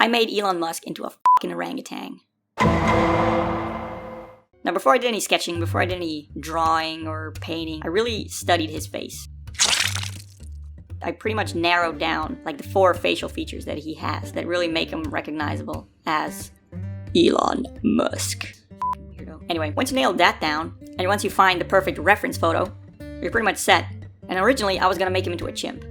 I made Elon Musk into a fucking orangutan. Now, before I did any sketching, before I did any drawing or painting, I really studied his face. I pretty much narrowed down like the 4 facial features that he has that really make him recognizable as Elon Musk. Weirdo. Anyway, once you nail that down, and once you find the perfect reference photo, you're pretty much set. And originally, I was gonna make him into a chimp.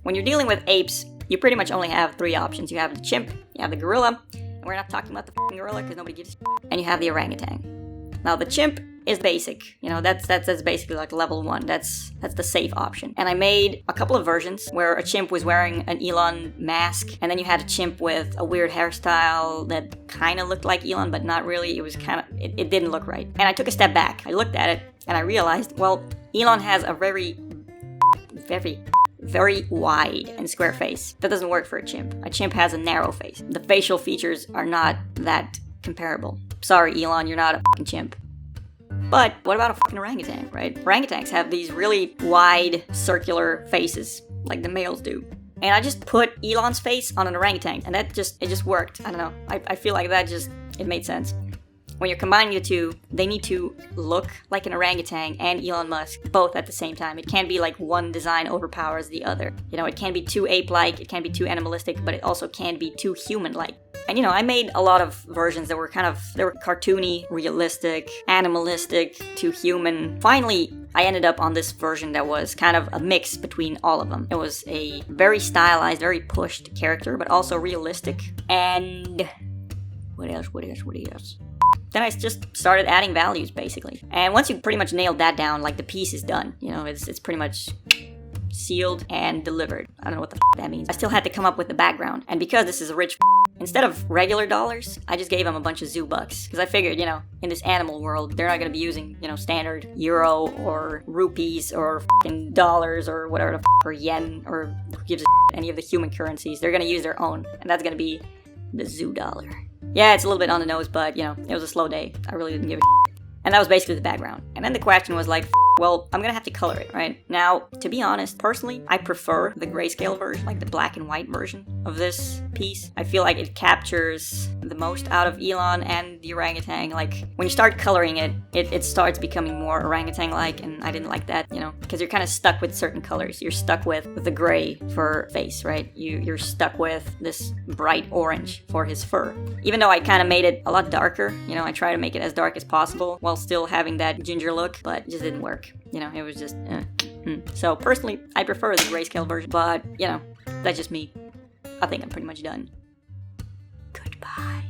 When you're dealing with apes, you pretty much only have 3 options. You have the chimp, you have the gorilla, and we're not talking about the f***ing gorilla because nobody gives a shit, and you have the orangutan. Now, the chimp is basic. You know, that's basically like level 1. That's the safe option. And I made a couple of versions where a chimp was wearing an Elon mask, and then you had a chimp with a weird hairstyle that kind of looked like Elon, but not really. It was kind of, it didn't look right. And I took a step back. I looked at it, and I realized, well, Elon has a very wide and square face. That doesn't work for a chimp. A chimp has a narrow face. The facial features are not that comparable. Sorry, Elon, you're not a fucking chimp. But what about a fucking orangutan, right? Orangutans have these really wide, circular faces, like the males do. And I just put Elon's face on an orangutan, and it just worked. I don't know. I feel like it made sense. When you're combining the two, they need to look like an orangutan and Elon Musk, both at the same time. It can't be like one design overpowers the other. You know, it can't be too ape-like, it can't be too animalistic, but it also can't be too human-like. And you know, I made a lot of versions that were they were cartoony, realistic, animalistic, to human. Finally, I ended up on this version that was kind of a mix between all of them. It was a very stylized, very pushed character, but also realistic. And what else? Then I just started adding values, basically. And once you pretty much nailed that down, like the piece is done. You know, it's pretty much sealed and delivered. I don't know what the that means. I still had to come up with the background. And because this is a rich instead of regular dollars, I just gave him a bunch of zoo bucks. Because I figured, you know, in this animal world, they're not going to be using, you know, standard euro or rupees or f***ing dollars or whatever the f***, or yen, or who gives a any of the human currencies. They're going to use their own. And that's going to be the zoo dollar. Yeah, it's a little bit on the nose, but, you know, it was a slow day. I really didn't give a shit. And that was basically the background. And then the question was like, well, I'm gonna have to color it, right? Now, to be honest, personally, I prefer the grayscale version, like the black and white version of this piece. I feel like it captures the most out of Elon and the orangutan. Like, when you start coloring it, it starts becoming more orangutan-like, and I didn't like that, you know, because you're kind of stuck with certain colors. You're stuck with the gray for face, right? You're stuck with this bright orange for his fur. Even though I kind of made it a lot darker, you know, I try to make it as dark as possible while still having that ginger look, but it just didn't work. You know, it was just, So personally, I prefer the grayscale version, but, you know, that's just me. I think I'm pretty much done. Goodbye.